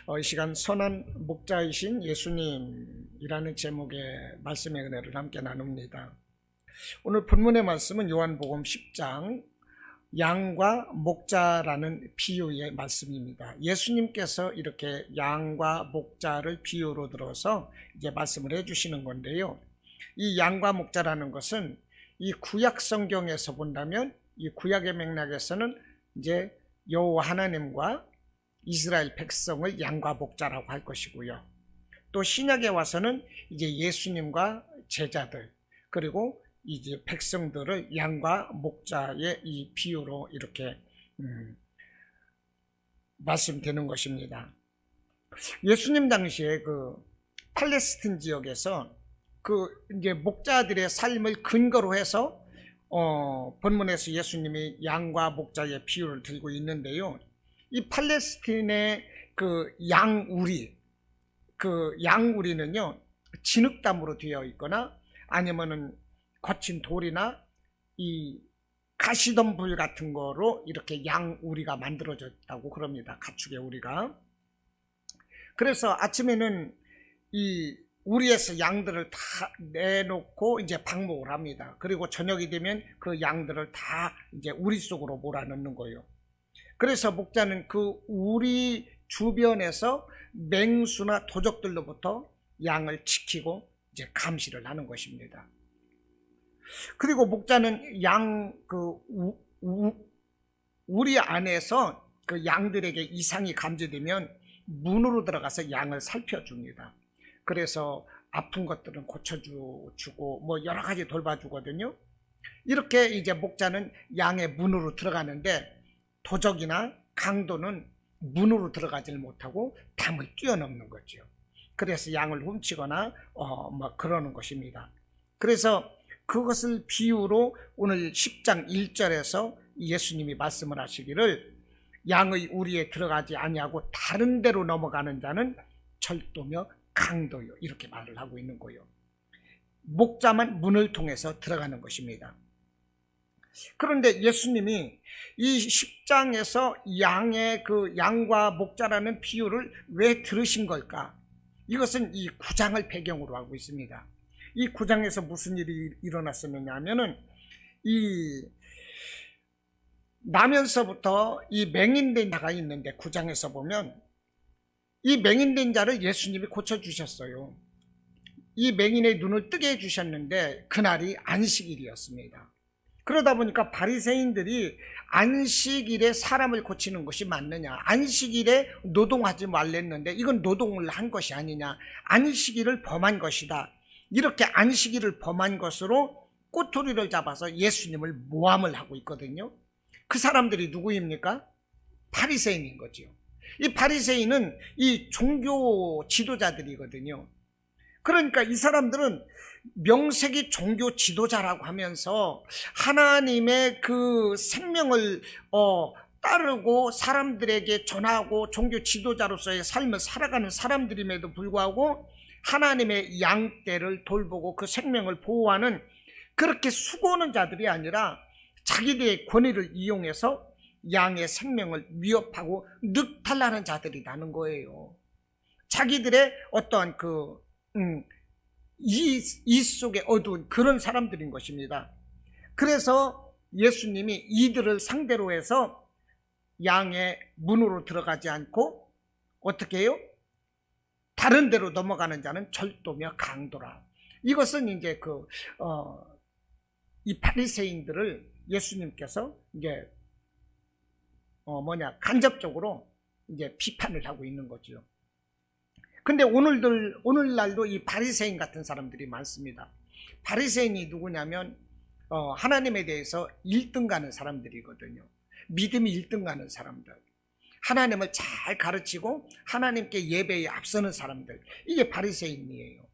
이 시간 선한 목자이신 예수님이라는 제목의 말씀의 은혜를 함께 나눕니다. 오늘 본문의 말씀은 요한복음 10장 양과 목자라는 비유의 말씀입니다. 예수님께서 이렇게 양과 목자를 비유로 들어서 이제 말씀을 해주시는 건데요. 이 양과 목자라는 것은 이 구약 성경에서 본다면 이 구약의 맥락에서는 이제 여호와 하나님과 이스라엘 백성을 양과 목자라고 할 것이고요. 또 신약에 와서는 이제 예수님과 제자들 그리고 이제 백성들을 양과 목자의 이 비유로 이렇게 말씀되는 것입니다. 예수님 당시에 그 팔레스틴 지역에서 그 이제 목자들의 삶을 근거로 해서 본문에서 예수님이 양과 목자의 비유를 들고 있는데요. 이 팔레스틴의 그 양우리는요 진흙담으로 되어 있거나 아니면은 거친 돌이나 이 가시덤불 같은 거로 이렇게 양우리가 만들어졌다고 그럽니다. 가축의 우리가. 그래서 아침에는 이 우리에서 양들을 다 내놓고 이제 방목을 합니다. 그리고 저녁이 되면 그 양들을 다 이제 우리 속으로 몰아넣는 거예요. 그래서 목자는 그 우리 주변에서 맹수나 도적들로부터 양을 지키고 이제 감시를 하는 것입니다. 그리고 목자는 우리 안에서 그 양들에게 이상이 감지되면 문으로 들어가서 양을 살펴줍니다. 그래서 아픈 것들은 고쳐주고 뭐 여러 가지 돌봐주거든요. 이렇게 이제 목자는 양의 문으로 들어가는데 도적이나 강도는 문으로 들어가질 못하고 담을 뛰어넘는 거죠. 그래서 양을 훔치거나 뭐 그러는 것입니다. 그래서 그것을 비유로 오늘 10장 1절에서 예수님이 말씀을 하시기를 양의 우리에 들어가지 아니하고 다른 데로 넘어가는 자는 절도며 강도요 이렇게 말을 하고 있는 거예요. 목자만 문을 통해서 들어가는 것입니다. 그런데 예수님이 이 10장에서 양과 목자라는 비유를 왜 들으신 걸까? 이것은 이 9장을 배경으로 하고 있습니다. 이 9장에서 무슨 일이 일어났었느냐 하면은 이 나면서부터 이 맹인된 자가 있는데 9장에서 보면 이 맹인된 자를 예수님이 고쳐주셨어요. 이 맹인의 눈을 뜨게 해주셨는데 그날이 안식일이었습니다. 그러다 보니까 바리새인들이 안식일에 사람을 고치는 것이 맞느냐, 안식일에 노동하지 말랬는데 이건 노동을 한 것이 아니냐, 안식일을 범한 것이다, 이렇게 안식일을 범한 것으로 꼬투리를 잡아서 예수님을 모함을 하고 있거든요. 그 사람들이 누구입니까? 바리새인인 거죠. 이 바리새인은 이 종교 지도자들이거든요. 그러니까 이 사람들은 명색이 종교 지도자라고 하면서 하나님의 그 생명을 따르고 사람들에게 전하고 종교 지도자로서의 삶을 살아가는 사람들임에도 불구하고 하나님의 양떼를 돌보고 그 생명을 보호하는 그렇게 수고하는 자들이 아니라 자기들의 권위를 이용해서 양의 생명을 위협하고 늑탈하는 자들이라는 거예요. 자기들의 어떠한 이 속에 어두운 그런 사람들인 것입니다. 그래서 예수님이 이들을 상대로 해서 양의 문으로 들어가지 않고 어떻게 해요? 다른 데로 넘어가는 자는 절도며 강도라. 이것은 이제 이 바리새인들을 예수님께서 이제 간접적으로 이제 비판을 하고 있는 거죠. 근데 오늘날도 이 바리새인 같은 사람들이 많습니다. 바리새인이 누구냐면 하나님에 대해서 1등 가는 사람들이거든요. 믿음이 1등 가는 사람들, 하나님을 잘 가르치고 하나님께 예배에 앞서는 사람들, 이게 바리새인이에요.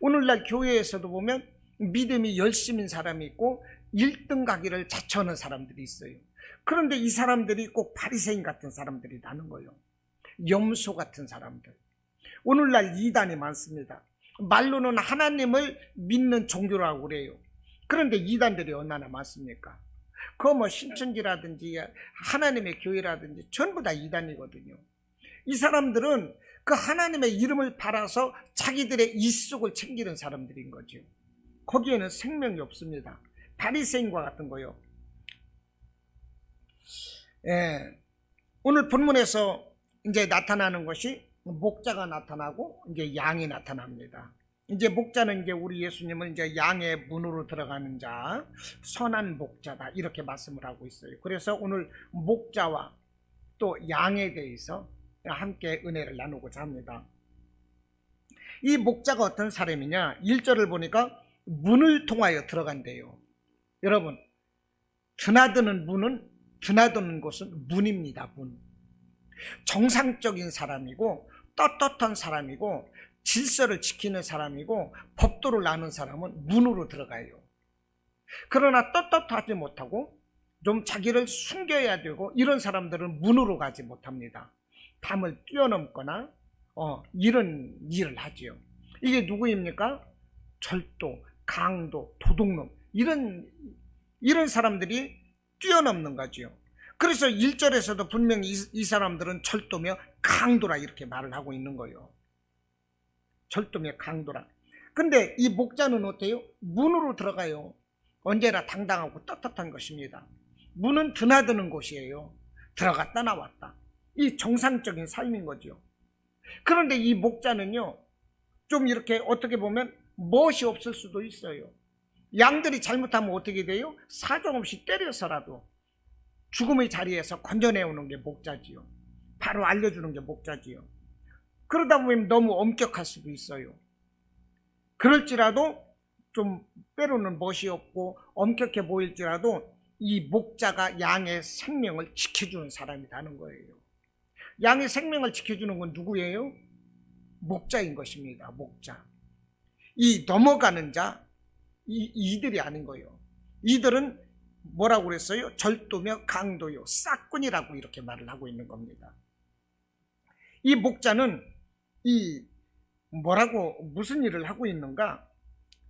오늘날 교회에서도 보면 믿음이 열심인 사람이 있고 1등 가기를 자처하는 사람들이 있어요. 그런데 이 사람들이 꼭 바리새인 같은 사람들이라는 거예요. 염소 같은 사람들. 오늘날 이단이 많습니다. 말로는 하나님을 믿는 종교라고 그래요. 그런데 이단들이 얼마나 많습니까? 그 뭐 신천지라든지 하나님의 교회라든지 전부 다 이단이거든요. 이 사람들은 그 하나님의 이름을 팔아서 자기들의 이속을 챙기는 사람들인 거죠. 거기에는 생명이 없습니다. 바리새인과 같은 거요. 예. 오늘 본문에서 이제 나타나는 것이 목자가 나타나고 이제 양이 나타납니다. 이제 목자는 이제 우리 예수님은 이제 양의 문으로 들어가는 자, 선한 목자다 이렇게 말씀을 하고 있어요. 그래서 오늘 목자와 또 양에 대해서 함께 은혜를 나누고자 합니다. 이 목자가 어떤 사람이냐? 1절을 보니까 문을 통하여 들어간대요. 여러분, 드나드는 곳은 문입니다. 문. 정상적인 사람이고 떳떳한 사람이고 질서를 지키는 사람이고 법도를 아는 사람은 문으로 들어가요. 그러나 떳떳하지 못하고 좀 자기를 숨겨야 되고 이런 사람들은 문으로 가지 못합니다. 담을 뛰어넘거나 이런 일을 하지요. 이게 누구입니까? 절도, 강도, 도둑놈 이런 사람들이 뛰어넘는 거지요. 그래서 1절에서도 분명히 이 사람들은 절도며 강도라 이렇게 말을 하고 있는 거예요. 절도며 강도라. 근데 이 목자는 어때요? 문으로 들어가요. 언제나 당당하고 떳떳한 것입니다. 문은 드나드는 곳이에요. 들어갔다 나왔다. 이 정상적인 삶인 거죠. 그런데 이 목자는요, 좀 이렇게 어떻게 보면 멋이 없을 수도 있어요. 양들이 잘못하면 어떻게 돼요? 사정없이 때려서라도 죽음의 자리에서 건져내오는 게 목자지요. 바로 알려주는 게 목자지요. 그러다 보면 너무 엄격할 수도 있어요. 그럴지라도 좀 때로는 멋이 없고 엄격해 보일지라도 이 목자가 양의 생명을 지켜주는 사람이라는 거예요. 양의 생명을 지켜주는 건 누구예요? 목자인 것입니다. 목자. 이 넘어가는 자, 이들이 아닌 거예요. 이들은 뭐라고 그랬어요? 절도며 강도요, 싹군이라고 이렇게 말을 하고 있는 겁니다. 이 목자는 무슨 일을 하고 있는가?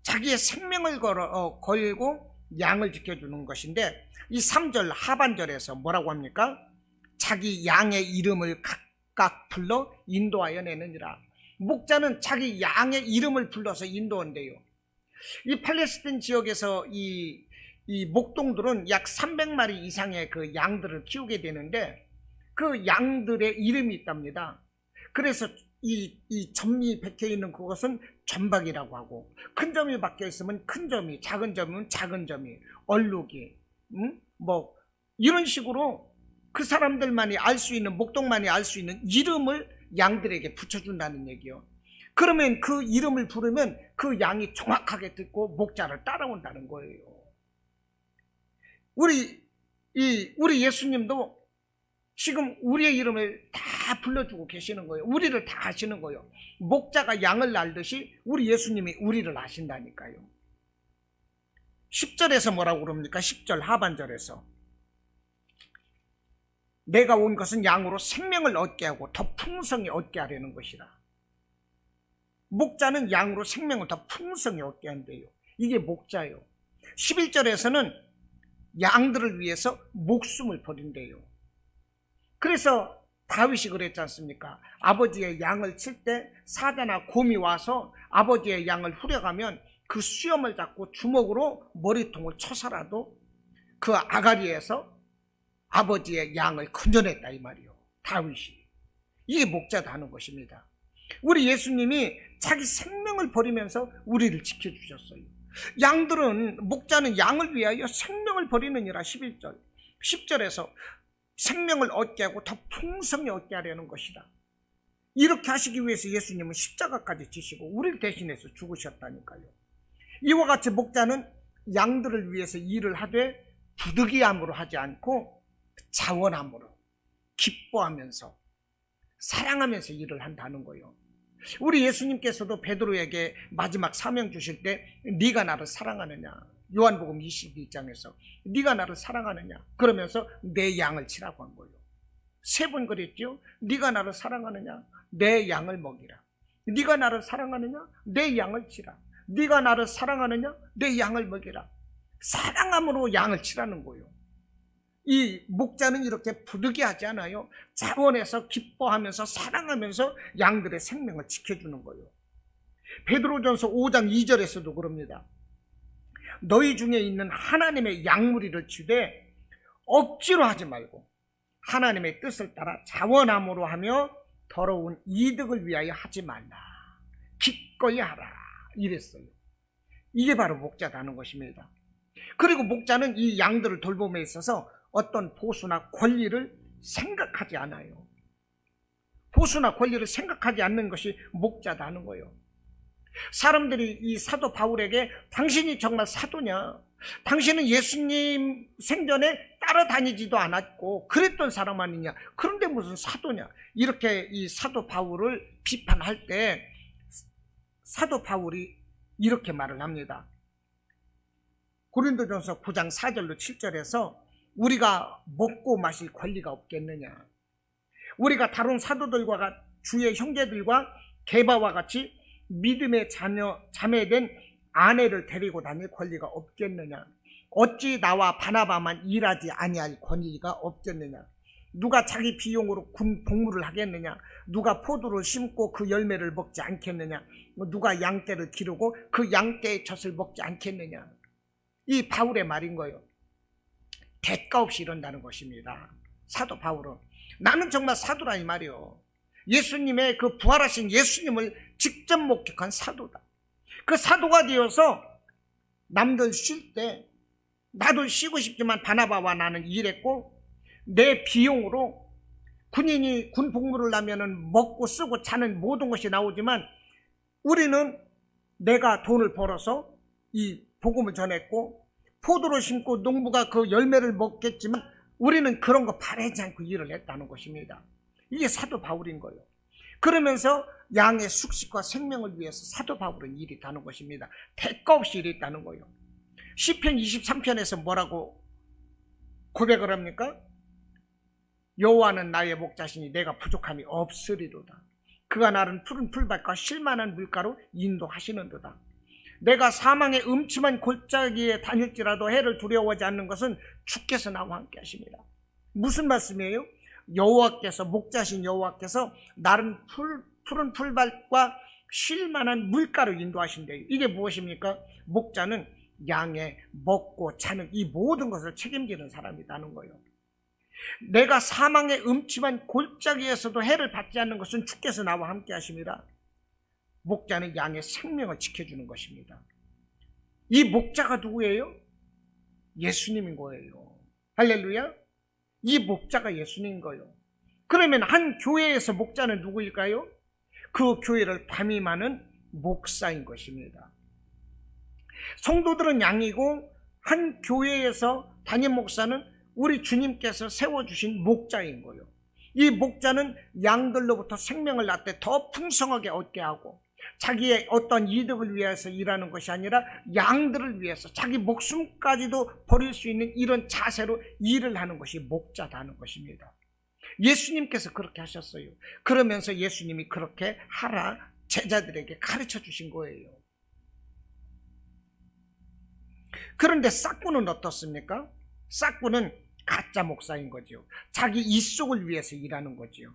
자기의 생명을 걸고 양을 지켜주는 것인데, 이 3절 하반절에서 뭐라고 합니까? 자기 양의 이름을 각각 불러 인도하여 내느니라. 목자는 자기 양의 이름을 불러서 인도한대요. 이 팔레스틴 지역에서 이 목동들은 약 300마리 이상의 그 양들을 키우게 되는데 그 양들의 이름이 있답니다. 그래서 이 점이 박혀 있는 그것은 점박이라고 하고, 큰 점이 박혀 있으면 큰 점이, 작은 점은 작은 점이, 얼룩이, 뭐 이런 식으로 그 사람들만이 알 수 있는, 목동만이 알 수 있는 이름을 양들에게 붙여준다는 얘기요. 그러면 그 이름을 부르면 그 양이 정확하게 듣고 목자를 따라온다는 거예요. 우리 예수님도 지금 우리의 이름을 다 불러주고 계시는 거예요. 우리를 다 아시는 거예요. 목자가 양을 알듯이 우리 예수님이 우리를 아신다니까요. 10절에서 뭐라고 그럽니까? 10절 하반절에서 내가 온 것은 양으로 생명을 얻게 하고 더 풍성히 얻게 하려는 것이라. 목자는 양으로 생명을 더 풍성히 얻게 한대요. 이게 목자예요. 11절에서는 양들을 위해서 목숨을 버린대요. 그래서 다윗이 그랬지 않습니까? 아버지의 양을 칠 때 사자나 곰이 와서 아버지의 양을 후려가면 그 수염을 잡고 주먹으로 머리통을 쳐서라도 그 아가리에서 아버지의 양을 건져냈다 이 말이요. 다윗이. 이게 목자다 하는 것입니다. 우리 예수님이 자기 생명을 버리면서 우리를 지켜주셨어요. 목자는 양을 위하여 생명을 버리느니라. 11절 10절에서 생명을 얻게 하고 더 풍성히 얻게 하려는 것이다. 이렇게 하시기 위해서 예수님은 십자가까지 지시고 우리를 대신해서 죽으셨다니까요. 이와 같이 목자는 양들을 위해서 일을 하되 부득이함으로 하지 않고 자원함으로 기뻐하면서 사랑하면서 일을 한다는 거예요. 우리 예수님께서도 베드로에게 마지막 사명 주실 때 네가 나를 사랑하느냐, 요한복음 22장에서 네가 나를 사랑하느냐 그러면서 내 양을 치라고 한 거예요. 3번 그랬죠. 네가 나를 사랑하느냐, 내 양을 먹이라. 네가 나를 사랑하느냐, 내 양을 치라. 네가 나를 사랑하느냐, 내 양을 먹이라. 사랑함으로 양을 치라는 거예요. 이 목자는 이렇게 부득이하지 않아요. 자원해서 기뻐하면서 사랑하면서 양들의 생명을 지켜주는 거예요. 베드로전서 5장 2절에서도 그럽니다. 너희 중에 있는 하나님의 양무리를 주되 억지로 하지 말고 하나님의 뜻을 따라 자원함으로 하며 더러운 이득을 위하여 하지 말라. 기꺼이 하라. 이랬어요. 이게 바로 목자라는 것입니다. 그리고 목자는 이 양들을 돌봄에 있어서 어떤 보수나 권리를 생각하지 않아요. 보수나 권리를 생각하지 않는 것이 목자라는 거예요. 사람들이 이 사도 바울에게 당신이 정말 사도냐? 당신은 예수님 생전에 따라다니지도 않았고 그랬던 사람 아니냐? 그런데 무슨 사도냐? 이렇게 이 사도 바울을 비판할 때 사도 바울이 이렇게 말을 합니다. 고린도전서 9장 4절로 7절에서 우리가 먹고 마실 권리가 없겠느냐? 우리가 다른 사도들과 주의 형제들과 게바와 같이 믿음의 자매된 아내를 데리고 다닐 권리가 없겠느냐? 어찌 나와 바나바만 일하지 아니할 권리가 없겠느냐? 누가 자기 비용으로 군 복무를 하겠느냐? 누가 포도를 심고 그 열매를 먹지 않겠느냐? 누가 양떼를 기르고 그 양떼의 젖을 먹지 않겠느냐? 이 바울의 말인 거예요. 대가 없이 이런다는 것입니다. 사도 바울은 나는 정말 사도라 이 말이요. 예수님의 그 부활하신 예수님을 직접 목격한 사도다. 그 사도가 되어서 남들 쉴 때 나도 쉬고 싶지만 바나바와 나는 일했고 내 비용으로 군인이 군 복무를 하면은 먹고 쓰고 자는 모든 것이 나오지만 우리는 내가 돈을 벌어서 이 복음을 전했고 포도를 심고 농부가 그 열매를 먹겠지만 우리는 그런 거 바라지 않고 일을 했다는 것입니다. 이게 사도 바울인 거예요. 그러면서 양의 숙식과 생명을 위해서 사도 바울은 일했다는 것입니다. 대가 없이 일했다는 거예요. 시편 23편에서 뭐라고 고백을 합니까? 여호와는 나의 목자시니 내가 부족함이 없으리로다. 그가 나를 푸른 풀밭과 쉴만한 물가로 인도하시는도다. 내가 사망의 음침한 골짜기에 다닐지라도 해를 두려워하지 않는 것은 주께서 나와 함께 하십니다. 무슨 말씀이에요? 여호와께서 목자신 여호와께서 나를 푸른 풀밭과 쉴만한 물가로 인도하신대요. 이게 무엇입니까? 목자는 양의 먹고 자는 이 모든 것을 책임지는 사람이라는 거예요. 내가 사망의 음침한 골짜기에서도 해를 받지 않는 것은 주께서 나와 함께 하십니다. 목자는 양의 생명을 지켜주는 것입니다. 이 목자가 누구예요? 예수님인 거예요. 할렐루야. 이 목자가 예수님인 거예요. 그러면 한 교회에서 목자는 누구일까요? 그 교회를 담임하는 목사인 것입니다. 성도들은 양이고 한 교회에서 담임 목사는 우리 주님께서 세워주신 목자인 거예요. 이 목자는 양들로부터 생명을 낳되 더 풍성하게 얻게 하고 자기의 어떤 이득을 위해서 일하는 것이 아니라 양들을 위해서 자기 목숨까지도 버릴 수 있는 이런 자세로 일을 하는 것이 목자라는 것입니다. 예수님께서 그렇게 하셨어요. 그러면서 예수님이 그렇게 하라 제자들에게 가르쳐 주신 거예요. 그런데 싹군은 어떻습니까? 싹군은 가짜 목사인 거죠. 자기 입속을 위해서 일하는 거죠.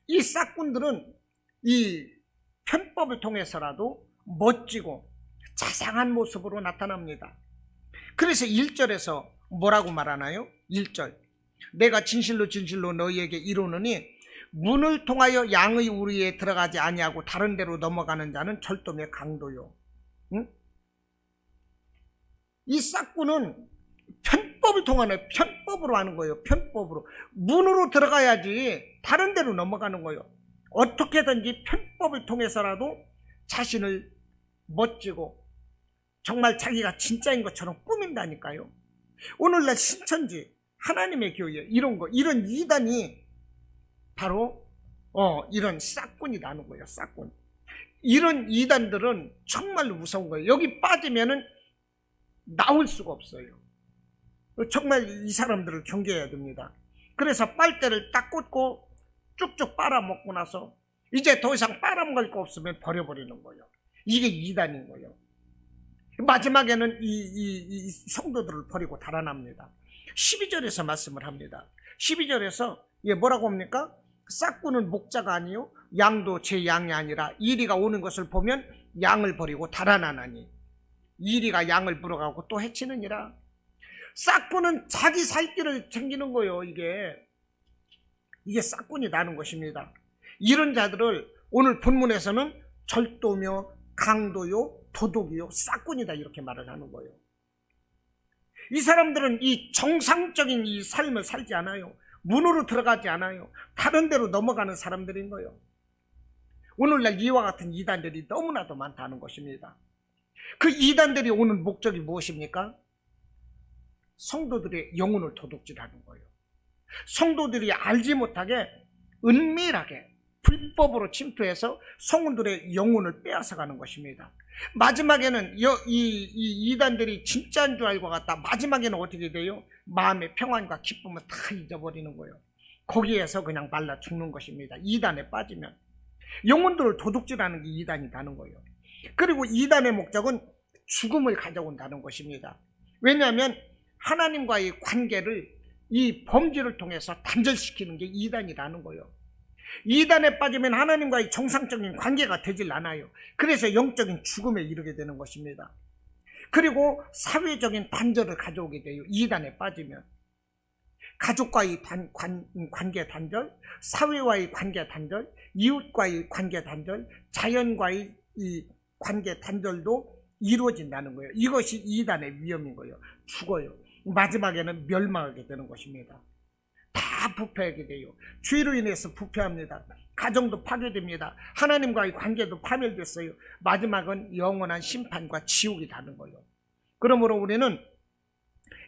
이 싹군들은 이 편법을 통해서라도 멋지고 자상한 모습으로 나타납니다. 그래서 1절에서 뭐라고 말하나요? 1절 내가 진실로 진실로 너희에게 이르노니 문을 통하여 양의 우리에 들어가지 아니하고 다른 데로 넘어가는 자는 절도며 강도요. 응? 이 싹군은 편법을 통하는 편법으로 하는 거예요. 편법으로 문으로 들어가야지 다른 데로 넘어가는 거예요. 어떻게든지 편법을 통해서라도 자신을 멋지고 정말 자기가 진짜인 것처럼 꾸민다니까요. 오늘날 신천지 하나님의 교회 이런 이단이 바로 이런 싹군이라는 거예요. 싹군. 이런 이단들은 정말로 무서운 거예요. 여기 빠지면은 나올 수가 없어요. 정말 이 사람들을 경계해야 됩니다. 그래서 빨대를 딱 꽂고 쭉쭉 빨아먹고 나서 이제 더 이상 빨아먹을 거 없으면 버려버리는 거예요. 이게 이단인 거예요. 마지막에는 이 성도들을 버리고 달아납니다. 12절에서 말씀을 합니다. 12절에서 뭐라고 합니까? 싹꾼은 목자가 아니요 양도 제 양이 아니라 이리가 오는 것을 보면 양을 버리고 달아나나니 이리가 양을 물어가고 또 해치느니라. 싹꾼은 자기 살 길을 챙기는 거예요. 이게 싹꾼이라는 것입니다. 이런 자들을 오늘 본문에서는 절도며 강도요 도둑이요 싹꾼이다 이렇게 말을 하는 거예요. 이 사람들은 이 정상적인 이 삶을 살지 않아요. 문으로 들어가지 않아요. 다른 데로 넘어가는 사람들인 거예요. 오늘날 이와 같은 이단들이 너무나도 많다는 것입니다. 그 이단들이 오는 목적이 무엇입니까? 성도들의 영혼을 도둑질하는 거예요. 성도들이 알지 못하게 은밀하게 불법으로 침투해서 성도들의 영혼을 빼앗아가는 것입니다. 마지막에는 이 이단들이 진짜인 줄 알고 갔다 마지막에는 어떻게 돼요? 마음의 평안과 기쁨을 다 잊어버리는 거예요. 거기에서 그냥 말라 죽는 것입니다. 이단에 빠지면 영혼들을 도둑질하는 게 이단이라는 거예요. 그리고 이단의 목적은 죽음을 가져온다는 것입니다. 왜냐하면 하나님과의 관계를 이 범죄를 통해서 단절시키는 게 이단이라는 거예요. 이단에 빠지면 하나님과의 정상적인 관계가 되질 않아요. 그래서 영적인 죽음에 이르게 되는 것입니다. 그리고 사회적인 단절을 가져오게 돼요. 이단에 빠지면 가족과의 관계 단절, 사회와의 관계 단절, 이웃과의 관계 단절, 자연과의 이 관계 단절도 이루어진다는 거예요. 이것이 이단의 위험인 거예요. 죽어요. 마지막에는 멸망하게 되는 것입니다. 다 부패하게 돼요. 죄로 인해서 부패합니다. 가정도 파괴됩니다. 하나님과의 관계도 파멸됐어요. 마지막은 영원한 심판과 지옥이 다는 거예요. 그러므로 우리는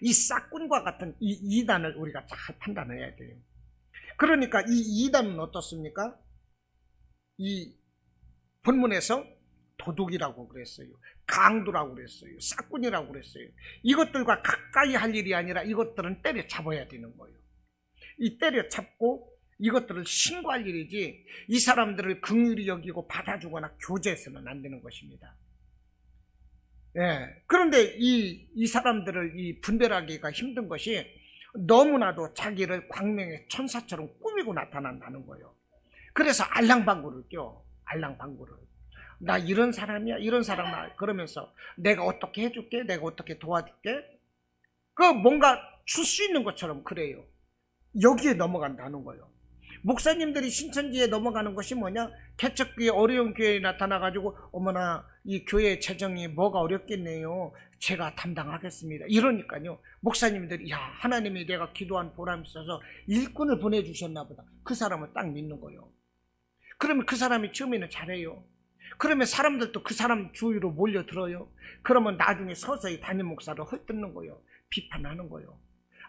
이 싹꾼과 같은 이 이단을 우리가 잘 판단해야 돼요. 그러니까 이 이단은 어떻습니까? 이 본문에서 도둑이라고 그랬어요. 강도라고 그랬어요. 싹꾼이라고 그랬어요. 이것들과 가까이 할 일이 아니라 이것들은 때려잡아야 되는 거예요. 이 때려잡고 이것들을 신고할 일이지 이 사람들을 긍휼히 여기고 받아주거나 교제해서는 안 되는 것입니다. 그런데 이 사람들을 분별하기가 힘든 것이 너무나도 자기를 광명의 천사처럼 꾸미고 나타난다는 거예요. 그래서 알랑방구를 껴. 알랑방구를. 나 이런 사람이야 이런 사람이야 그러면서 내가 어떻게 해줄게 내가 어떻게 도와줄게 뭔가 줄 수 있는 것처럼 그래요. 여기에 넘어간다는 거예요. 목사님들이 신천지에 넘어가는 것이 뭐냐? 개척교회 어려운 교회에 나타나가지고 어머나 이 교회 재정이 뭐가 어렵겠네요. 제가 담당하겠습니다. 이러니까요. 목사님들이 야 하나님이 내가 기도한 보람이 있어서 일꾼을 보내주셨나 보다. 그 사람을 딱 믿는 거예요. 그러면 그 사람이 처음에는 잘해요. 그러면 사람들도 그 사람 주위로 몰려들어요. 그러면 나중에 서서히 담임 목사를 헐뜯는 거예요. 비판하는 거예요.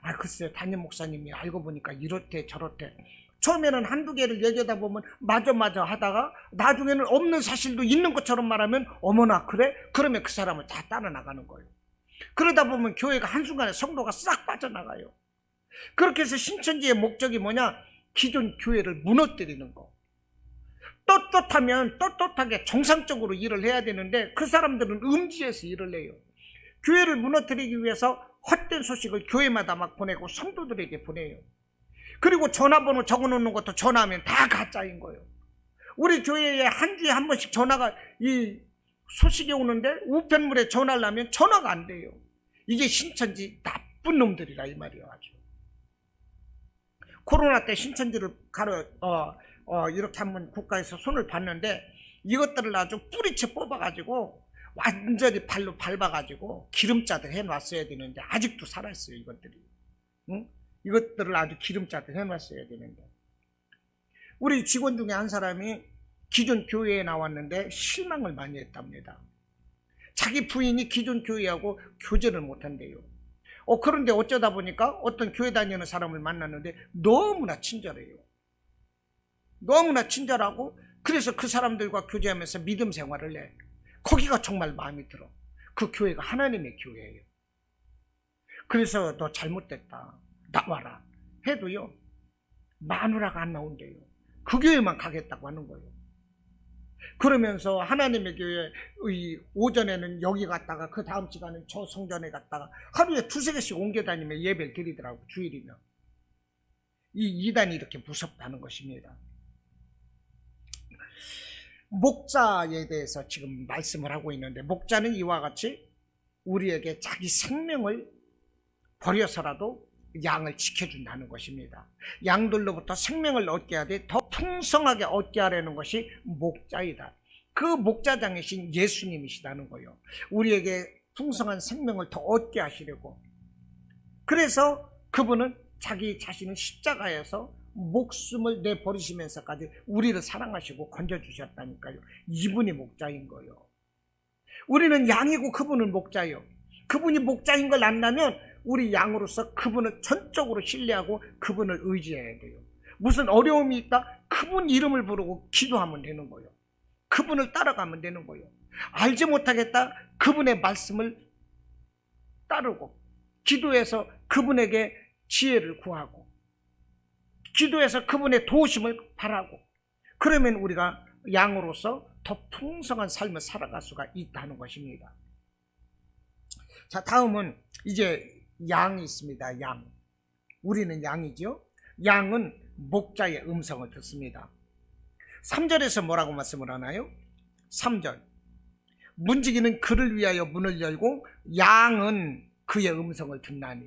아 글쎄 담임 목사님이 알고 보니까 이렇대 저렇대. 처음에는 한두 개를 얘기하다 보면 맞아 하다가 나중에는 없는 사실도 있는 것처럼 말하면 어머나 그래? 그러면 그 사람을 다 따라 나가는 거예요. 그러다 보면 교회가 한순간에 성도가 싹 빠져나가요. 그렇게 해서 신천지의 목적이 뭐냐? 기존 교회를 무너뜨리는 거. 떳떳하면 떳떳하게 정상적으로 일을 해야 되는데 그 사람들은 음지에서 일을 해요. 교회를 무너뜨리기 위해서 헛된 소식을 교회마다 막 보내고 성도들에게 보내요. 그리고 전화번호 적어놓는 것도 전화하면 다 가짜인 거예요. 우리 교회에 한 주에 한 번씩 전화가 이 소식이 오는데 우편물에 전화를 하면 전화가 안 돼요. 이게 신천지 나쁜 놈들이라 이 말이에요. 아주 코로나 때 신천지를 이렇게 한번 국가에서 손을 봤는데 이것들을 아주 뿌리채 뽑아가지고 완전히 발로 밟아가지고 기름자들 해놨어야 되는데 아직도 살아있어요. 이것들이. 응? 이것들을 아주 기름자들 해놨어야 되는데 우리 직원 중에 한 사람이 기존 교회에 나왔는데 실망을 많이 했답니다. 자기 부인이 기존 교회하고 교제를 못한대요. 그런데 어쩌다 보니까 어떤 교회 다니는 사람을 만났는데 너무나 친절해요. 너무나 친절하고 그래서 그 사람들과 교제하면서 믿음 생활을 해. 거기가 정말 마음이 들어. 그 교회가 하나님의 교회예요. 그래서 너 잘못됐다. 나와라. 해도요. 마누라가 안 나온대요. 그 교회만 가겠다고 하는 거예요. 그러면서 하나님의 교회의 오전에는 여기 갔다가 그 다음 시간은 저 성전에 갔다가 하루에 두세 개씩 옮겨 다니며 예배를 드리더라고, 주일이면. 이 이단이 이렇게 무섭다는 것입니다. 목자에 대해서 지금 말씀을 하고 있는데, 목자는 이와 같이 우리에게 자기 생명을 버려서라도 양을 지켜준다는 것입니다. 양들로부터 생명을 얻게 하되 더 풍성하게 얻게 하려는 것이 목자이다. 그 목자장이신 예수님이시다는 거예요. 우리에게 풍성한 생명을 더 얻게 하시려고. 그래서 그분은 자기 자신을 십자가에서 목숨을 내버리시면서까지 우리를 사랑하시고 건져주셨다니까요. 이분이 목자인 거예요. 우리는 양이고 그분은 목자예요. 그분이 목자인 걸 안다면 우리 양으로서 그분을 전적으로 신뢰하고 그분을 의지해야 돼요. 무슨 어려움이 있다? 그분 이름을 부르고 기도하면 되는 거예요. 그분을 따라가면 되는 거예요. 알지 못하겠다? 그분의 말씀을 따르고, 기도해서 그분에게 지혜를 구하고, 기도해서 그분의 도우심을 바라고, 그러면 우리가 양으로서 더 풍성한 삶을 살아갈 수가 있다는 것입니다. 자, 다음은 이제 양이 있습니다. 양. 우리는 양이죠. 양은 목자의 음성을 듣습니다. 3절에서 뭐라고 말씀을 하나요? 3절. 문지기는 그를 위하여 문을 열고 양은 그의 음성을 듣나니.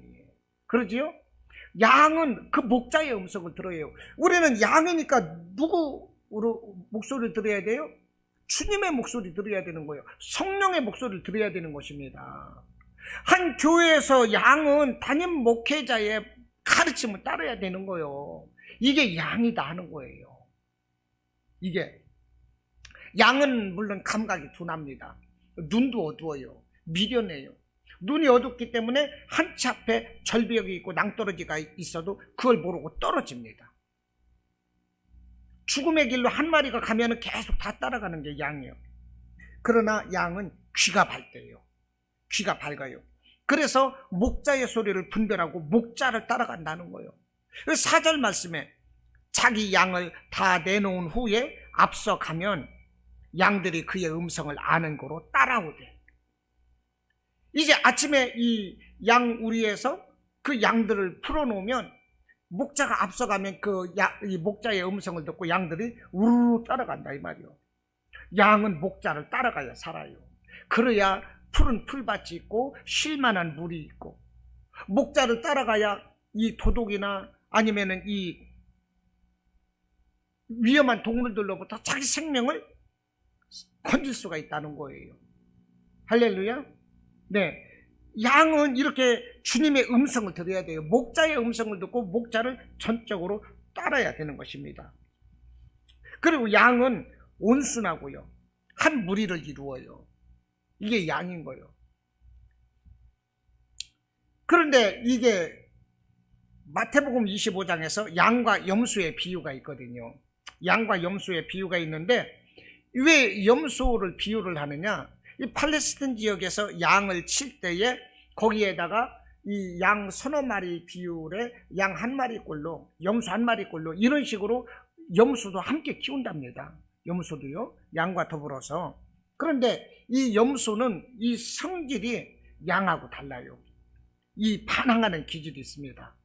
그러지요? 양은 그 목자의 음성을 들어요. 우리는 양이니까 누구 목소리를 들어야 돼요? 주님의 목소리 들어야 되는 거예요. 성령의 목소리를 들어야 되는 것입니다. 한 교회에서 양은 담임 목회자의 가르침을 따라야 되는 거예요. 이게 양이다 하는 거예요. 이게 양은 물론 감각이 둔합니다. 눈도 어두워요. 미련해요. 눈이 어둡기 때문에 한치 앞에 절벽이 있고 낭떠러지가 있어도 그걸 모르고 떨어집니다. 죽음의 길로 한 마리가 가면 계속 다 따라가는 게 양이에요. 그러나 양은 귀가 밝대요. 귀가 밝아요. 그래서 목자의 소리를 분별하고 목자를 따라간다는 거예요. 4절 말씀에 자기 양을 다 내놓은 후에 앞서가면 양들이 그의 음성을 아는 거로 따라오대. 이제 아침에 이 양 우리에서 그 양들을 풀어놓으면 목자가 앞서가면 이 목자의 음성을 듣고 양들이 우르르 따라간다 이 말이요. 양은 목자를 따라가야 살아요. 그래야 푸른 풀밭이 있고 쉴만한 물이 있고, 목자를 따라가야 이 도둑이나 아니면은 이 위험한 동물들로부터 자기 생명을 건질 수가 있다는 거예요. 할렐루야. 네, 양은 이렇게 주님의 음성을 들어야 돼요. 목자의 음성을 듣고 목자를 전적으로 따라야 되는 것입니다. 그리고 양은 온순하고요, 한 무리를 이루어요. 이게 양인 거예요. 그런데 이게 마태복음 25장에서 양과 염소의 비유가 있거든요. 양과 염소의 비유가 있는데 왜 염소를 비유를 하느냐? 이 팔레스틴 지역에서 양을 칠 때에 거기에다가 이 양 서너 마리 비율에 양 한 마리꼴로, 염소 한 마리꼴로, 이런 식으로 염소도 함께 키운답니다. 염소도요, 양과 더불어서. 그런데 이 염소는 이 성질이 양하고 달라요. 이 반항하는 기질이 있습니다.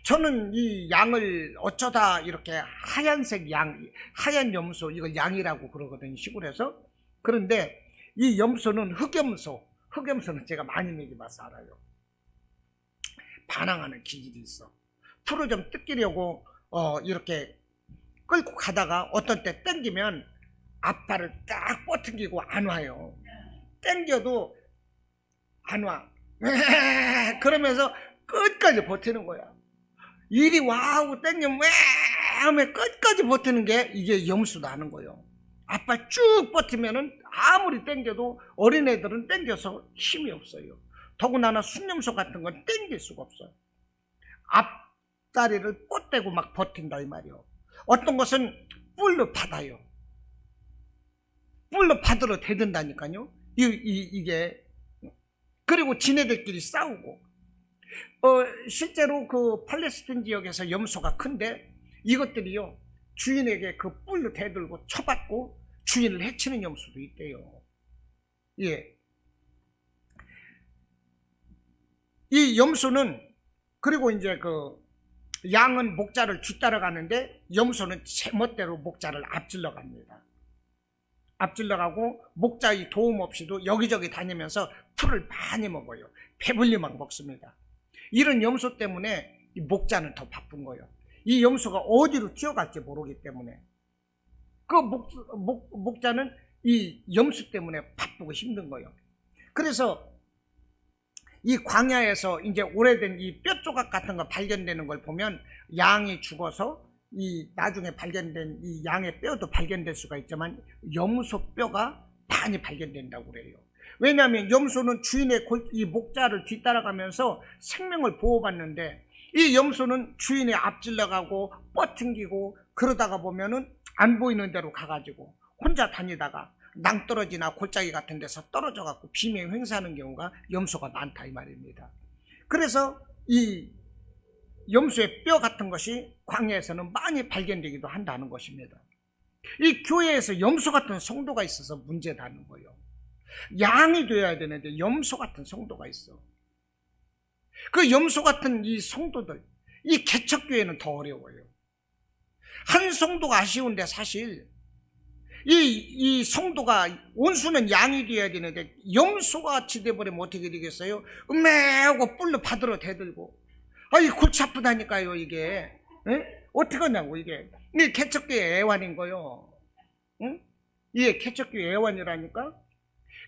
저는 이 양을 어쩌다 이렇게 하얀색 양, 하얀 염소, 이걸 양이라고 그러거든요, 시골에서. 그런데 이 염소는 흑염소는 제가 많이 먹여봐서 알아요. 반항하는 기질이 있어. 풀을 좀 뜯기려고 이렇게 끌고 가다가 어떤 때 땡기면 앞발을 딱 뻗팅기고 안 와요. 땡겨도 안 와. 그러면서 끝까지 버티는 거야. 이리 와 하고 땡기면 왜 하면 끝까지 버티는 게 이게 염소도 하는 거예요. 앞발 쭉 버티면은 아무리 땡겨도 어린애들은 땡겨서 힘이 없어요. 더구나 순염소 같은 건 땡길 수가 없어요. 앞다리를 뻗대고 막 버틴다 이 말이요. 어떤 것은 뿔로 받아요. 뿔로 받으러 대든다니까요. 이게. 그리고 지네들끼리 싸우고. 실제로 그 팔레스틴 지역에서 염소가 큰데 이것들이요, 주인에게 그 뿔로 대들고 쳐받고 주인을 해치는 염소도 있대요. 예. 이 염소는, 그리고 이제 그 양은 목자를 뒤따라가는데 염소는 제멋대로 목자를 앞질러 갑니다. 앞질러 가고 목자의 도움 없이도 여기저기 다니면서 풀을 많이 먹어요. 배불리 막 먹습니다. 이런 염소 때문에 이 목자는 더 바쁜 거예요. 이 염소가 어디로 뛰어갈지 모르기 때문에. 그 목자는 이 염소 때문에 바쁘고 힘든 거예요. 그래서 이 광야에서 이제 오래된 이 뼈 조각 같은 거 발견되는 걸 보면 양이 죽어서 이 나중에 발견된 이 양의 뼈도 발견될 수가 있지만 염소 뼈가 많이 발견된다고 그래요. 왜냐하면 염소는 주인의 이 목자를 뒤따라가면서 생명을 보호받는데, 이 염소는 주인의 앞질러가고 뻗팅기고 그러다가 보면은 안 보이는 데로 가가지고 혼자 다니다가 낭떠러지나 골짜기 같은 데서 떨어져 갖고 비명 횡사하는 경우가 염소가 많다 이 말입니다. 그래서 이 염소의 뼈 같은 것이 광야에서는 많이 발견되기도 한다는 것입니다. 이 교회에서 염소 같은 성도가 있어서 문제다는 거예요. 양이 되어야 되는데 염소 같은 성도가 있어. 그 염소 같은 이 성도들, 이 개척교회는 더 어려워요. 한 성도가 아쉬운데 사실 이 성도가, 원수는 양이 되어야 되는데 염소같이 돼버리면 어떻게 되겠어요? 음매하고 뿔로 받들어 대들고, 아이 골치 아프다니까요 이게. 에? 어떻게 하냐고 이게. 이게 개척교회 애환인 거요. 응? 이게 개척교회 애환이라니까.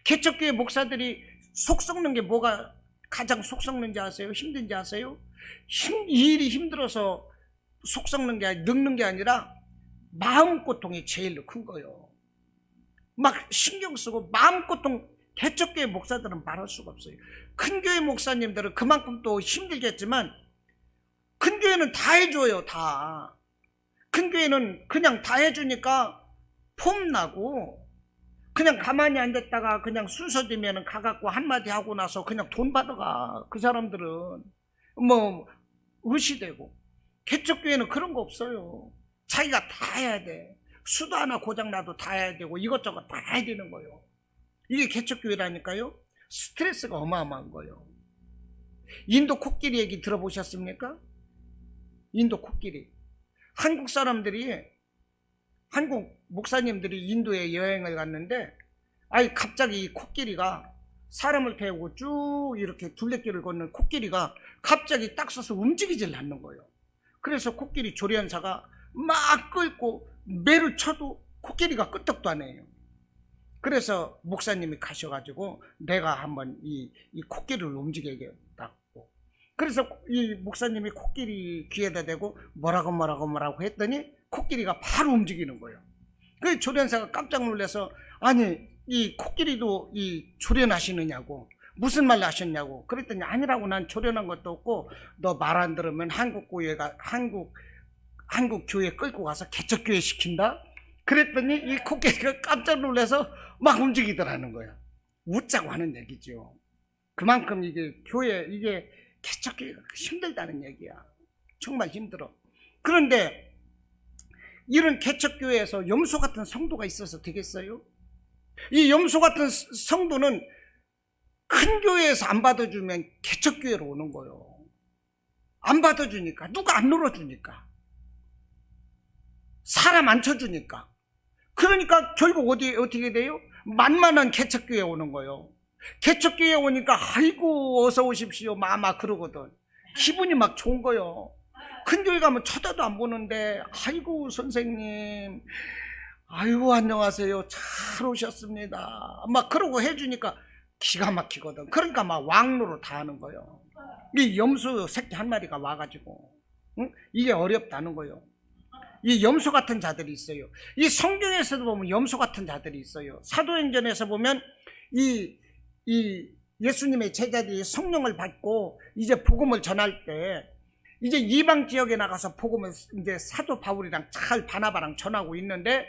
개척교회 목사들이 속 썩는 게 뭐가 가장 속 썩는지 아세요? 힘든지 아세요? 이 일이 힘들어서 속 썩는 게 늙는 게 아니라 마음고통이 제일 큰 거예요. 막 신경 쓰고 마음고통. 개척교회 목사들은 말할 수가 없어요. 큰 교회 목사님들은 그만큼 또 힘들겠지만 큰 교회는 다 해줘요. 다. 큰 교회는 그냥 다 해주니까 폼나고 그냥 가만히 앉았다가 그냥 순서되면 가갖고 한마디 하고 나서 그냥 돈 받아가. 그 사람들은 뭐 의시되고. 개척교회는 그런 거 없어요. 자기가 다 해야 돼. 수도 하나 고장나도 다 해야 되고 이것저것 다 해야 되는 거예요. 이게 개척교회라니까요. 스트레스가 어마어마한 거예요. 인도 코끼리 얘기 들어보셨습니까? 인도 코끼리. 한국 사람들이, 한국 목사님들이 인도에 여행을 갔는데 아니 갑자기 이 코끼리가 사람을 태우고 쭉 이렇게 둘레길을 걷는 코끼리가 갑자기 딱 서서 움직이질 않는 거예요. 그래서 코끼리 조련사가 막 끌고 매를 쳐도 코끼리가 끄떡도 안 해요. 그래서 목사님이 가셔가지고 내가 한번 이 코끼리를 움직여야겠다고. 그래서 이 목사님이 코끼리 귀에다 대고 뭐라고 했더니 코끼리가 바로 움직이는 거예요. 그 조련사가 깜짝 놀라서 아니 이 코끼리도 이 조련하시느냐고, 무슨 말 하셨냐고. 그랬더니 아니라고, 난 조련한 것도 없고 너 말 안 들으면 한국 교회 끌고 가서 개척교회 시킨다. 그랬더니 이 코끼리가 깜짝 놀라서 막 움직이더라는 거야. 웃자고 하는 얘기죠. 그만큼 이게 교회, 이게 개척교회가 힘들다는 얘기야. 정말 힘들어. 그런데 이런 개척교회에서 염소 같은 성도가 있어서 되겠어요? 이 염소 같은 성도는 큰 교회에서 안 받아주면 개척교회로 오는 거예요. 안 받아주니까, 누가 안 놀아주니까, 사람 안 쳐주니까. 그러니까 결국 어떻게 돼요? 만만한 개척교회에 오는 거예요. 개척교회에 오니까 아이고 어서 오십시오 마마 그러거든. 기분이 막 좋은 거예요. 큰 교회 가면 쳐다도 안 보는데 아이고 선생님, 아이고 안녕하세요, 잘 오셨습니다 막 그러고 해주니까 기가 막히거든. 그러니까 막 왕로로 다 하는 거예요. 이 염소 새끼 한 마리가 와가지고, 응? 이게 어렵다는 거예요. 이 염소 같은 자들이 있어요. 이 성경에서도 보면 염소 같은 자들이 있어요. 사도행전에서 보면 이 예수님의 제자들이 성령을 받고 이제 복음을 전할 때 이제 이방 지역에 나가서 복음을 이제 사도 바울이랑 잘 바나바랑 전하고 있는데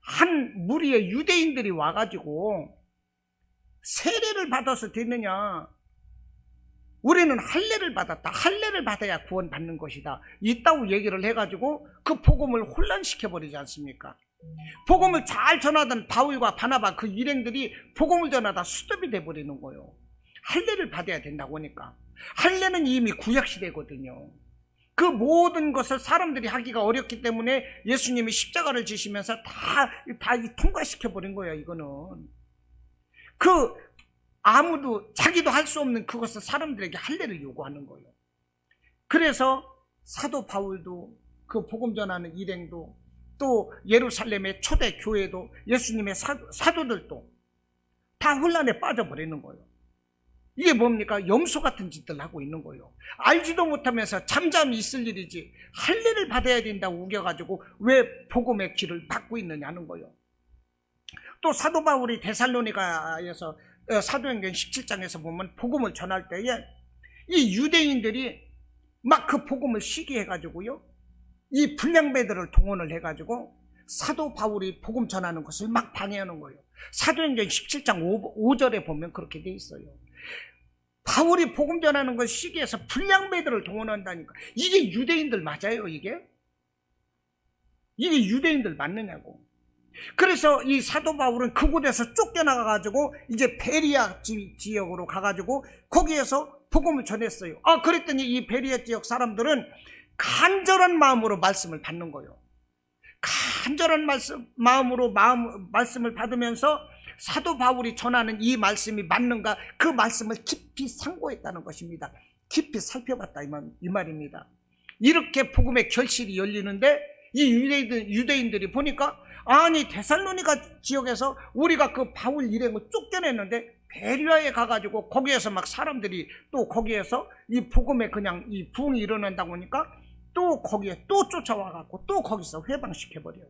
한 무리의 유대인들이 와가지고 세례를 받아서 됐느냐? 우리는 할례를 받았다. 할례를 받아야 구원받는 것이다. 있다고 얘기를 해가지고 그 복음을 혼란시켜버리지 않습니까? 복음을 잘 전하던 바울과 바나바 그 일행들이 복음을 전하다 수톱이 돼버리는 거예요. 할례를 받아야 된다고 하니까. 할례는 이미 구약시대거든요. 그 모든 것을 사람들이 하기가 어렵기 때문에 예수님이 십자가를 지시면서 다 통과시켜버린 거예요. 이거는 아무도 자기도 할 수 없는 그것을 사람들에게 할례를 요구하는 거예요. 그래서 사도 바울도 그 복음 전하는 일행도 또 예루살렘의 초대 교회도 예수님의 사도들도 다 혼란에 빠져버리는 거예요. 이게 뭡니까? 염소 같은 짓들 하고 있는 거예요. 알지도 못하면서 잠잠히 있을 일이지 할례를 받아야 된다고 우겨가지고 왜 복음의 길을 받고 있느냐는 거예요. 또 사도 바울이 데살로니가에서 사도행전 17장에서 보면 복음을 전할 때에 이 유대인들이 막 그 복음을 시기해가지고요, 이 불량배들을 동원을 해가지고 사도 바울이 복음 전하는 것을 막 방해하는 거예요. 사도행전 17장 5절에 보면 그렇게 돼 있어요. 바울이 복음 전하는 걸 시기해서 불량배들을 동원한다니까. 이게 유대인들 맞아요? 이게 유대인들 맞느냐고. 그래서 이 사도 바울은 그곳에서 쫓겨나가가지고 이제 베리아 지역으로 가가지고 거기에서 복음을 전했어요. 그랬더니 이 베리아 지역 사람들은 간절한 마음으로 말씀을 받는 거예요. 간절한 마음으로 말씀을 받으면서 사도 바울이 전하는 이 말씀이 맞는가, 그 말씀을 깊이 상고했다는 것입니다. 깊이 살펴봤다 이 말입니다. 이렇게 복음의 결실이 열리는데 이 유대인들이 보니까 아니 데살로니가 지역에서 우리가 그 바울 일행을 쫓겨냈는데 베리아에 가가지고 거기에서 막 사람들이 또 거기에서 이 복음에 그냥 이 부흥이 일어난다고 하니까 또 거기에 또 쫓아와갖고 또 거기서 회방시켜버려요.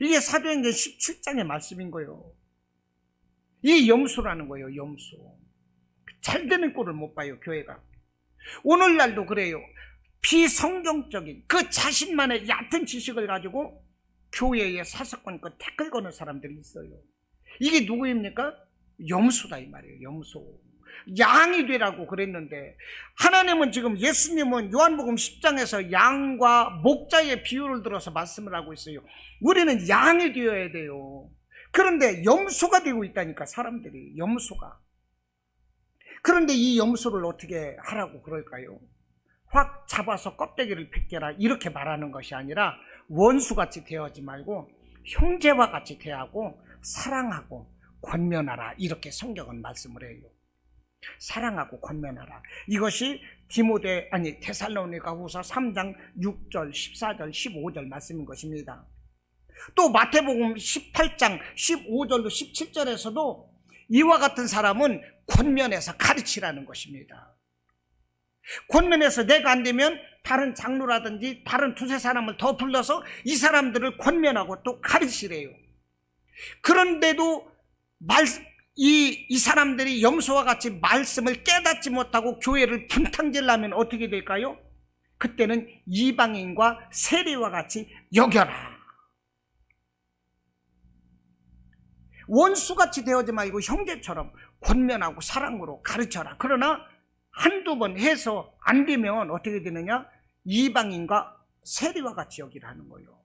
이게 사도행전 17장의 말씀인 거예요. 이게 염소라는 거예요. 염소. 잘 되는 꼴을 못 봐요, 교회가. 오늘날도 그래요. 비성경적인 그 자신만의 얕은 지식을 가지고 교회에 사사건건 태클 거는 사람들이 있어요. 이게 누구입니까? 염소다 이 말이에요. 염소. 양이 되라고 그랬는데 하나님은 지금 예수님은 요한복음 10장에서 양과 목자의 비유를 들어서 말씀을 하고 있어요. 우리는 양이 되어야 돼요. 그런데 염소가 되고 있다니까, 사람들이. 염소가. 그런데 이 염소를 어떻게 하라고 그럴까요? 확 잡아서 껍데기를 벗겨라 이렇게 말하는 것이 아니라 원수같이 대하지 말고 형제와 같이 대하고 사랑하고 권면하라, 이렇게 성경은 말씀을 해요. 사랑하고 권면하라. 이것이 데살로니가후서 3장 6절, 14절, 15절 말씀인 것입니다. 또 마태복음 18장 15절로 17절에서도 이와 같은 사람은 권면해서 가르치라는 것입니다. 권면해서 내가 안 되면 다른 장로라든지 다른 두세 사람을 더 불러서 이 사람들을 권면하고 또 가르치래요. 그런데도 이 사람들이 염소와 같이 말씀을 깨닫지 못하고 교회를 분탕질하면 어떻게 될까요? 그때는 이방인과 세리와 같이 여겨라. 원수같이 되어지 말고 형제처럼 권면하고 사랑으로 가르쳐라. 그러나 한두 번 해서 안 되면 어떻게 되느냐? 이방인과 세리와 같이 여기라 하는 거예요.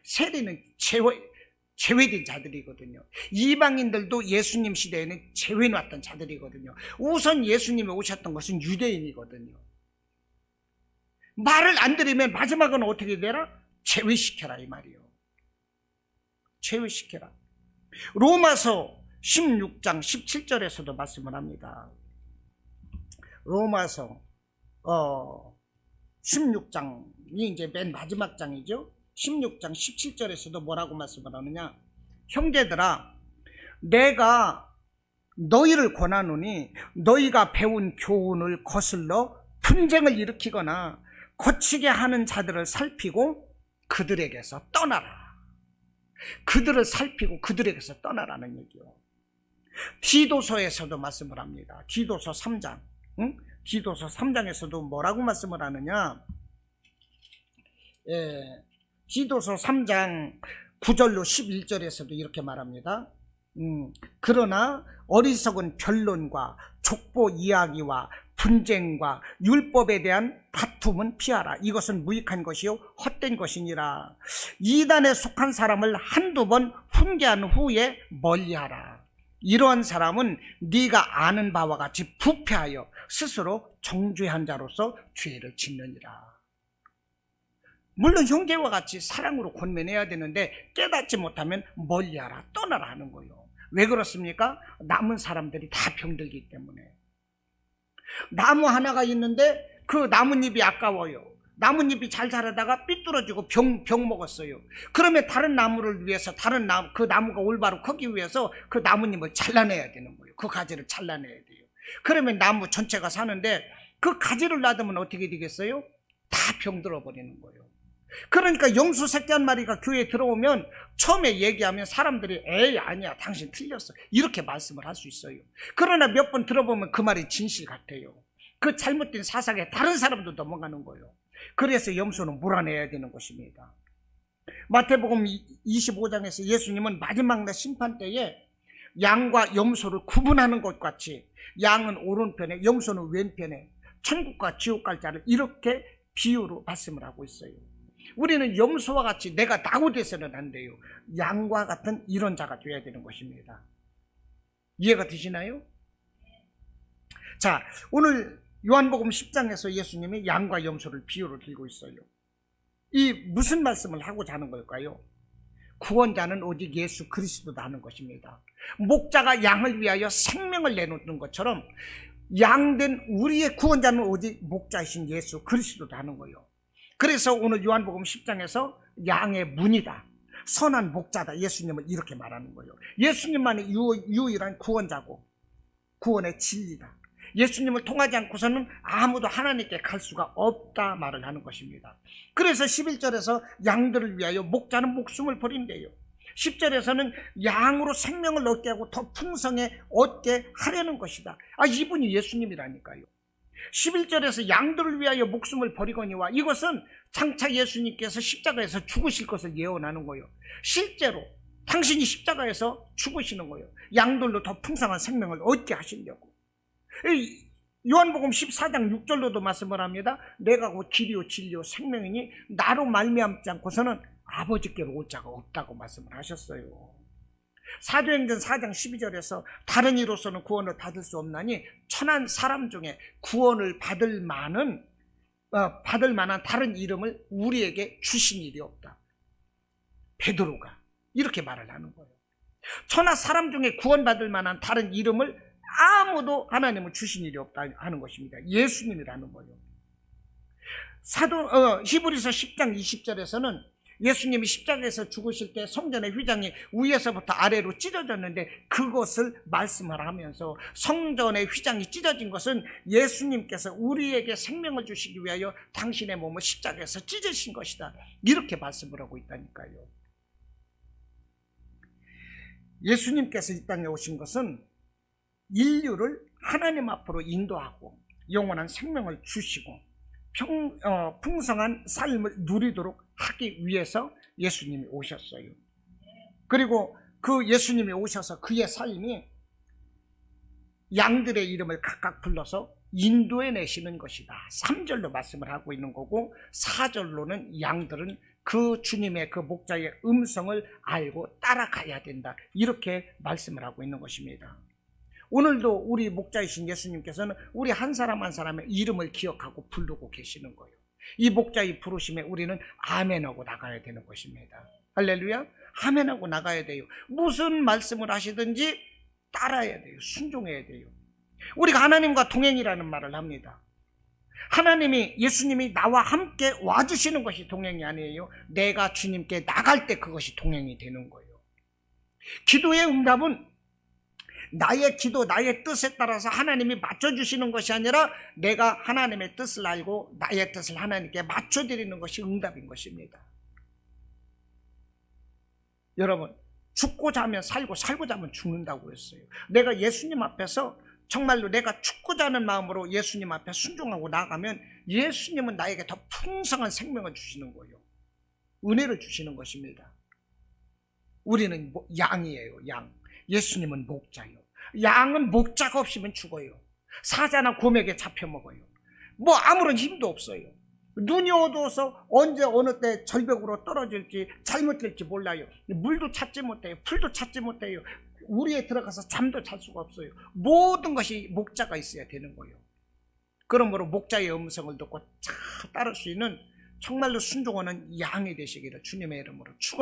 세리는 제외된 자들이거든요. 이방인들도 예수님 시대에는 제외놨던 자들이거든요. 우선 예수님이 오셨던 것은 유대인이거든요. 말을 안 들으면 마지막은 어떻게 되라? 제외시켜라 이 말이에요. 제외시켜라. 로마서 16장 17절에서도 말씀을 합니다. 로마서 16장이 이제 맨 마지막 장이죠. 16장 17절에서도 뭐라고 말씀을 하느냐? 형제들아, 내가 너희를 권하노니 너희가 배운 교훈을 거슬러 분쟁을 일으키거나 거치게 하는 자들을 살피고 그들에게서 떠나라. 그들을 살피고 그들에게서 떠나라는 얘기요. 디도서에서도 말씀을 합니다. 디도서 3장. 디도서 3장에서도 뭐라고 말씀을 하느냐? 디도서 3장 9절로 11절에서도 이렇게 말합니다. 그러나 어리석은 변론과 족보 이야기와 분쟁과 율법에 대한 다툼은 피하라. 이것은 무익한 것이요 헛된 것이니라. 이단에 속한 사람을 한두 번 훈계한 후에 멀리하라. 이러한 사람은 네가 아는 바와 같이 부패하여 스스로 정죄한 자로서 죄를 짓느니라. 물론 형제와 같이 사랑으로 권면해야 되는데 깨닫지 못하면 멀리하라, 떠나라 하는 거예요. 왜 그렇습니까? 남은 사람들이 다 병들기 때문에. 나무 하나가 있는데 그 나뭇잎이 아까워요. 나뭇잎이 잘 자라다가 삐뚤어지고 병 먹었어요. 그러면 다른 나무를 위해서 그 나무가 올바로 크기 위해서 그 나뭇잎을 잘라내야 되는 거예요. 그 가지를 잘라내야 돼요. 그러면 나무 전체가 사는데 그 가지를 놔두면 어떻게 되겠어요? 다 병들어 버리는 거예요. 그러니까 염소 새끼 한 마리가 교회에 들어오면 처음에 얘기하면 사람들이 에이 아니야 당신 틀렸어 이렇게 말씀을 할 수 있어요. 그러나 몇 번 들어보면 그 말이 진실 같아요. 그 잘못된 사상에 다른 사람도 넘어가는 거예요. 그래서 염소는 몰아내야 되는 것입니다. 마태복음 25장에서 예수님은 마지막 날 심판 때에 양과 염소를 구분하는 것 같이 양은 오른편에 염소는 왼편에 천국과 지옥 갈 자를 이렇게 비유로 말씀을 하고 있어요. 우리는 염소와 같이 내가 나고 돼서는 안 돼요. 양과 같은 이런 자가 되어야 되는 것입니다. 이해가 되시나요? 자, 오늘 요한복음 10장에서 예수님이 양과 염소를 비유로 들고 있어요. 이 무슨 말씀을 하고자 하는 걸까요? 구원자는 오직 예수 그리스도라는 것입니다. 목자가 양을 위하여 생명을 내놓는 것처럼 양된 우리의 구원자는 오직 목자이신 예수 그리스도라는 거예요. 그래서 오늘 요한복음 10장에서 양의 문이다, 선한 목자다, 예수님을 이렇게 말하는 거예요. 예수님만이 유일한 구원자고 구원의 진리다. 예수님을 통하지 않고서는 아무도 하나님께 갈 수가 없다 말을 하는 것입니다. 그래서 11절에서 양들을 위하여 목자는 목숨을 버린대요. 10절에서는 양으로 생명을 얻게 하고 더 풍성해 얻게 하려는 것이다. 이분이 예수님이라니까요. 11절에서 양들을 위하여 목숨을 버리거니와, 이것은 장차 예수님께서 십자가에서 죽으실 것을 예언하는 거예요. 실제로 당신이 십자가에서 죽으시는 거예요. 양들로 더 풍성한 생명을 얻게 하시려고. 요한복음 14장 6절로도 말씀을 합니다. 내가 곧 길이요 진리요 생명이니 나로 말미암지 않고서는 아버지께로 올 자가 없다고 말씀을 하셨어요. 사도행전 4장 12절에서 다른 이로서는 구원을 받을 수 없나니 천한 사람 중에 구원을 받을 만한 다른 이름을 우리에게 주신 일이 없다. 베드로가 이렇게 말을 하는 거예요. 천하 사람 중에 구원받을 만한 다른 이름을 아무도 하나님은 주신 일이 없다 하는 것입니다. 예수님이라는 거예요. 히브리서 10장 20절에서는 예수님이 십자가에서 죽으실 때 성전의 휘장이 위에서부터 아래로 찢어졌는데 그것을 말씀을 하면서 성전의 휘장이 찢어진 것은 예수님께서 우리에게 생명을 주시기 위하여 당신의 몸을 십자가에서 찢으신 것이다, 이렇게 말씀을 하고 있다니까요. 예수님께서 이 땅에 오신 것은 인류를 하나님 앞으로 인도하고 영원한 생명을 주시고 풍성한 삶을 누리도록 하기 위해서 예수님이 오셨어요. 그리고 그 예수님이 오셔서 그의 삶이 양들의 이름을 각각 불러서 인도해 내시는 것이다, 3절로 말씀을 하고 있는 거고, 4절로는 양들은 그 주님의 그 목자의 음성을 알고 따라가야 된다, 이렇게 말씀을 하고 있는 것입니다. 오늘도 우리 목자이신 예수님께서는 우리 한 사람 한 사람의 이름을 기억하고 부르고 계시는 거예요. 이 목자의 부르심에 우리는 아멘하고 나가야 되는 것입니다. 할렐루야. 아멘하고 나가야 돼요. 무슨 말씀을 하시든지 따라야 돼요. 순종해야 돼요. 우리가 하나님과 동행이라는 말을 합니다. 하나님이, 예수님이 나와 함께 와주시는 것이 동행이 아니에요. 내가 주님께 나갈 때 그것이 동행이 되는 거예요. 기도의 응답은 나의 기도, 나의 뜻에 따라서 하나님이 맞춰주시는 것이 아니라 내가 하나님의 뜻을 알고 나의 뜻을 하나님께 맞춰드리는 것이 응답인 것입니다. 여러분, 죽고자 하면 살고, 살고자 하면 죽는다고 했어요. 내가 예수님 앞에서 정말로 내가 죽고자 하는 마음으로 예수님 앞에 순종하고 나가면 예수님은 나에게 더 풍성한 생명을 주시는 거예요. 은혜를 주시는 것입니다. 우리는 양이에요, 양. 예수님은 목자예요. 양은 목자가 없으면 죽어요. 사자나 곰에게 잡혀먹어요. 뭐 아무런 힘도 없어요. 눈이 어두워서 언제 어느 때 절벽으로 떨어질지 잘못될지 몰라요. 물도 찾지 못해요. 풀도 찾지 못해요. 우리에 들어가서 잠도 잘 수가 없어요. 모든 것이 목자가 있어야 되는 거예요. 그러므로 목자의 음성을 듣고 잘 따를 수 있는 정말로 순종하는 양이 되시기를 주님의 이름으로 축원합니다.